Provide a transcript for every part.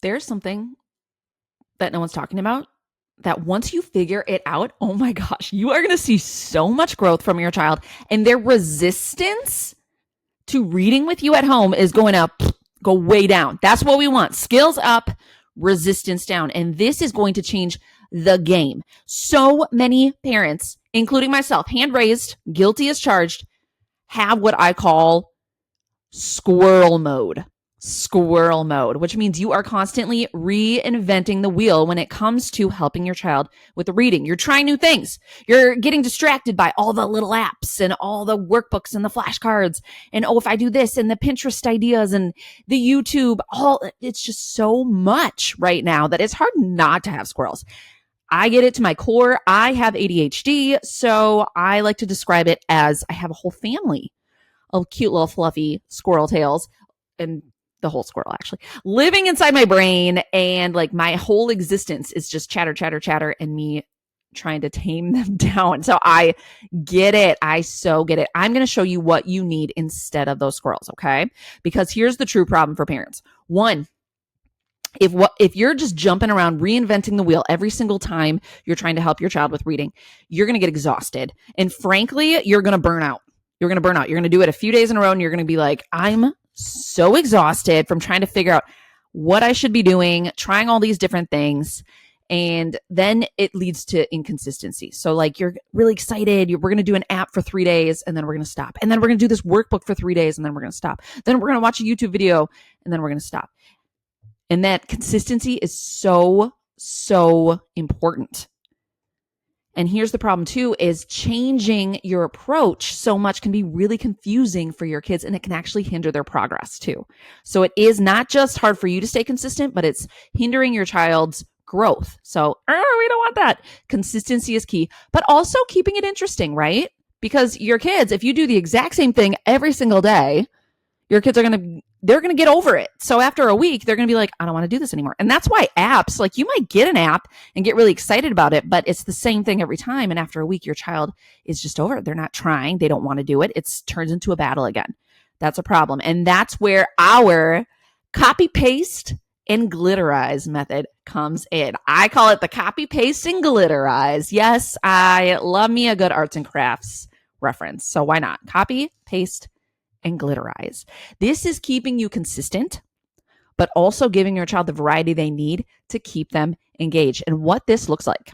there's something that no one's talking about that once you figure it out, oh my gosh, you are going to see so much growth from your child, and their resistance to reading with you at home is going to go way down. That's what we want. Skills up, resistance down. And this is going to change the game. So many parents, including myself, hand raised, guilty as charged, have what I call squirrel mode. Squirrel mode, which means you are constantly reinventing the wheel when it comes to helping your child with the reading. You're trying new things. You're getting distracted by all the little apps and all the workbooks and the flashcards. And oh, if I do this and the Pinterest ideas and the YouTube, it's just so much right now that it's hard not to have squirrels. I get it to my core. I have ADHD, so I like to describe it as I have a whole family of cute little fluffy squirrel tails, and the whole squirrel actually living inside my brain, and like my whole existence is just chatter, chatter, chatter, and me trying to tame them down. So I get it. I so get it. I'm going to show you what you need instead of those squirrels, okay? Because here's the true problem for parents. One, if you're just jumping around reinventing the wheel every single time you're trying to help your child with reading, you're going to get exhausted. And frankly, you're going to burn out. You're going to burn out. You're going to do it a few days in a row, and you're going to be like, I'm so exhausted from trying to figure out what I should be doing, trying all these different things. And then it leads to inconsistency. So like you're really excited. We're going to do an app for 3 days, and then we're going to stop. And then we're going to do this workbook for 3 days, and then we're going to stop. Then we're going to watch a YouTube video, and then we're going to stop. And that consistency is so, so important. And here's the problem too, is changing your approach so much can be really confusing for your kids, and it can actually hinder their progress too. So it is not just hard for you to stay consistent, but it's hindering your child's growth. So we don't want that. Consistency is key, but also keeping it interesting, right? Because your kids, if you do the exact same thing every single day, your kids they're going to get over it. So after a week, they're going to be like, I don't want to do this anymore. And that's why apps, like you might get an app and get really excited about it, but it's the same thing every time. And after a week, your child is just over it. They're not trying. They don't want to do it. It turns into a battle again. That's a problem. And that's where our copy paste and glitterize method comes in. I call it the copy paste and glitterize. Yes, I love me a good arts and crafts reference. So why not? Copy, paste, and glitterize. This is keeping you consistent, but also giving your child the variety they need to keep them engaged. And what this looks like,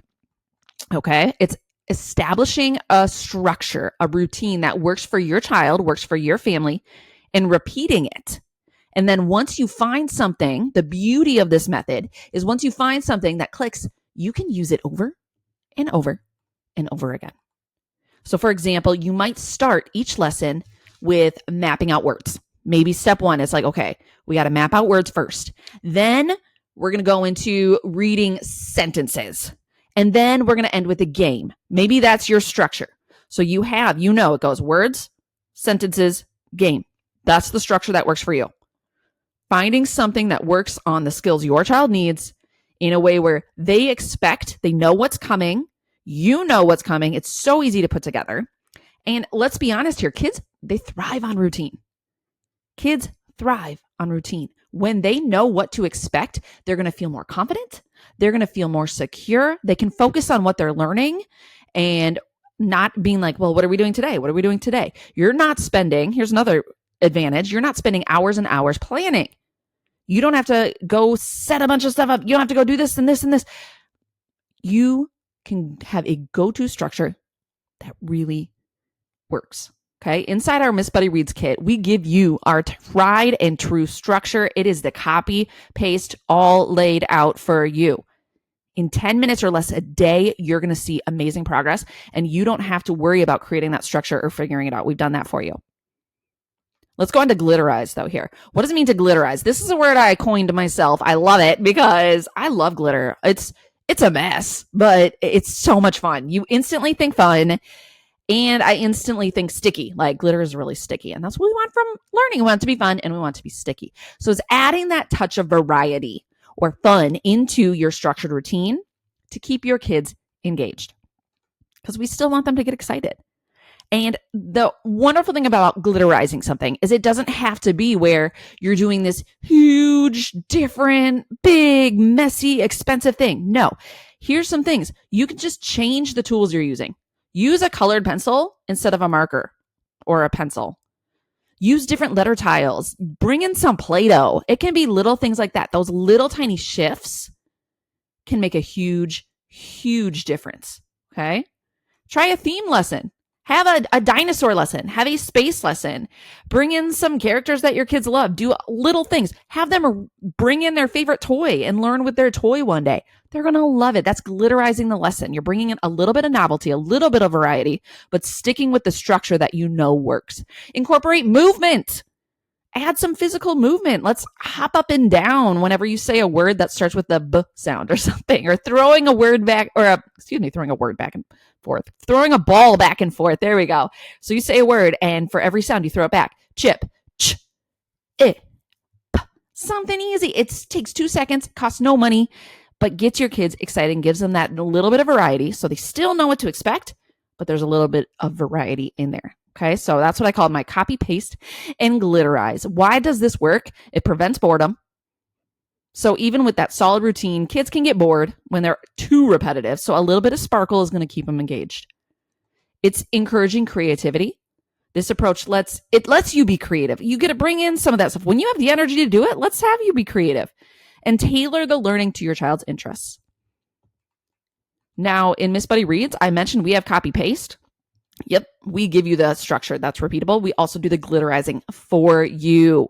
okay, it's establishing a structure, a routine that works for your child, works for your family, and repeating it. And then once you find something, the beauty of this method is once you find something that clicks, you can use it over and over and over again. So for example, you might start each lesson with mapping out words. Maybe step one is like, okay, we got to map out words first. Then we're going to go into reading sentences. And then we're going to end with a game. Maybe that's your structure. So it goes words, sentences, game. That's the structure that works for you. Finding something that works on the skills your child needs in a way where they know what's coming. You know what's coming. It's so easy to put together. And let's be honest here, kids, they thrive on routine. Kids thrive on routine. When they know what to expect, they're going to feel more confident. They're going to feel more secure. They can focus on what they're learning and not being like, well, what are we doing today? What are we doing today? Here's another advantage. You're not spending hours and hours planning. You don't have to go set a bunch of stuff up. You don't have to go do this and this and this. You can have a go-to structure that really works. Okay. Inside our Miss Buddy Reads kit, we give you our tried and true structure. It is the copy paste all laid out for you. In 10 minutes or less a day, you're going to see amazing progress, and you don't have to worry about creating that structure or figuring it out. We've done that for you. Let's go on to glitterize though here. What does it mean to glitterize? This is a word I coined myself. I love it because I love glitter. It's a mess, but it's so much fun. You instantly think fun. And I instantly think sticky, like glitter is really sticky. And that's what we want from learning. We want it to be fun and we want it to be sticky. So it's adding that touch of variety or fun into your structured routine to keep your kids engaged, because we still want them to get excited. And the wonderful thing about glitterizing something is it doesn't have to be where you're doing this huge, different, big, messy, expensive thing. No, here's some things. You can just change the tools you're using. Use a colored pencil instead of a marker or a pencil. Use different letter tiles. Bring in some Play-Doh. It can be little things like that. Those little tiny shifts can make a huge, huge difference. Okay? Try a theme lesson. Have a dinosaur lesson. Have a space lesson. Bring in some characters that your kids love. Do little things. Have them bring in their favorite toy and learn with their toy one day. They're going to love it. That's glitterizing the lesson. You're bringing in a little bit of novelty, a little bit of variety, but sticking with the structure that you know works. Incorporate movement. Add some physical movement. Let's hop up and down whenever you say a word that starts with the B sound or something, or throwing a word back, or throwing a word back and forth, throwing a ball back and forth. There we go. So you say a word, and for every sound, you throw it back. Chip, ch, I, p. Something easy. It takes 2 seconds, costs no money, but gets your kids excited and gives them that little bit of variety so they still know what to expect, but there's a little bit of variety in there. Okay, so that's what I call my copy, paste, and glitterize. Why does this work? It prevents boredom. So even with that solid routine, kids can get bored when they're too repetitive. So a little bit of sparkle is going to keep them engaged. It's encouraging creativity. This approach lets you be creative. You get to bring in some of that stuff. When you have the energy to do it, let's have you be creative and tailor the learning to your child's interests. Now, in Miss Buddy Reads, I mentioned we have copy paste. Yep, we give you the structure that's repeatable. We also do the glitterizing for you.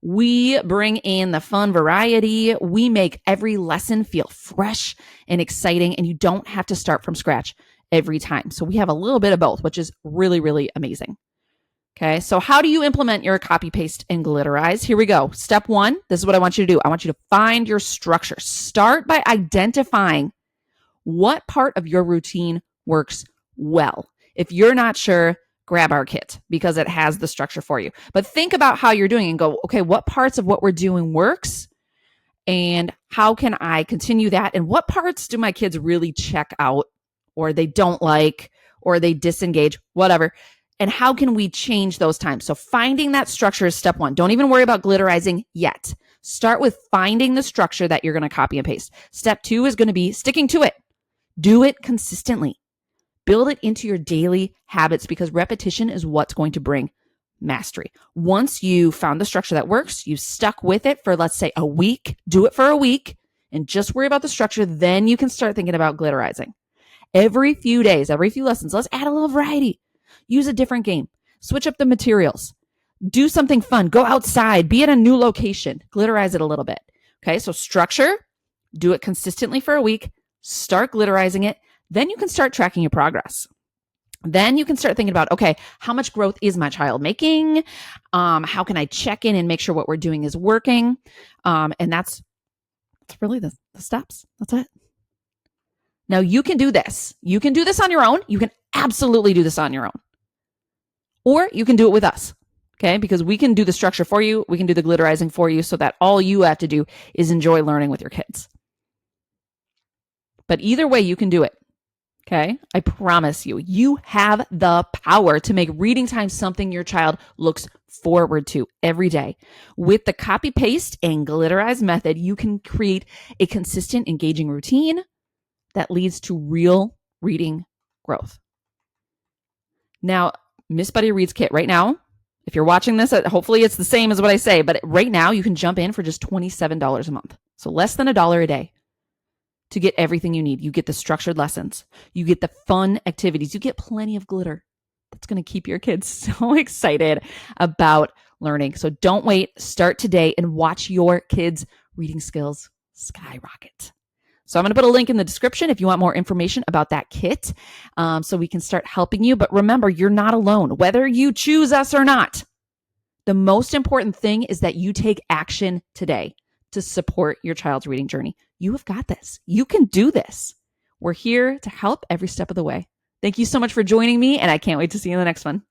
We bring in the fun variety. We make every lesson feel fresh and exciting, and you don't have to start from scratch every time. So we have a little bit of both, which is really, really amazing. Okay, so how do you implement your copy, paste, and glitterize? Here we go. Step 1, this is what I want you to do. I want you to find your structure. Start by identifying what part of your routine works well. If you're not sure, grab our kit because it has the structure for you. But think about how you're doing and go, okay, what parts of what we're doing works? And how can I continue that? And what parts do my kids really check out or they don't like or they disengage, whatever? And how can we change those times? So finding that structure is step 1. Don't even worry about glitterizing yet. Start with finding the structure that you're going to copy and paste. Step 2 is going to be sticking to it. Do it consistently. Build it into your daily habits because repetition is what's going to bring mastery. Once you found the structure that works, you stuck with it for, let's say, a week, do it for a week and just worry about the structure. Then you can start thinking about glitterizing. Every few days, every few lessons, let's add a little variety. Use a different game. Switch up the materials. Do something fun. Go outside. Be in a new location. Glitterize it a little bit. Okay, so structure. Do it consistently for a week. Start glitterizing it. Then you can start tracking your progress. Then you can start thinking about, okay, how much growth is my child making? How can I check in and make sure what we're doing is working? And that's really the steps. That's it. Now you can do this. You can do this on your own. You can absolutely do this on your own. Or you can do it with us, okay? Because we can do the structure for you. We can do the glitterizing for you so that all you have to do is enjoy learning with your kids. But either way, you can do it. Okay, I promise you, you have the power to make reading time something your child looks forward to every day. With the copy, paste, and glitterize method, you can create a consistent, engaging routine that leads to real reading growth. Now, Miss Buddy Reads Kit right now, if you're watching this, hopefully it's the same as what I say, but right now you can jump in for just $27 a month. So less than $1 a day. To get everything you need. You get the structured lessons. You get the fun activities. You get plenty of glitter. That's going to keep your kids so excited about learning. So don't wait. Start today and watch your kids' reading skills skyrocket. So I'm going to put a link in the description if you want more information about that kit so we can start helping you. But remember, you're not alone. Whether you choose us or not, the most important thing is that you take action today to support your child's reading journey. You have got this. You can do this. We're here to help every step of the way. Thank you so much for joining me, and I can't wait to see you in the next one.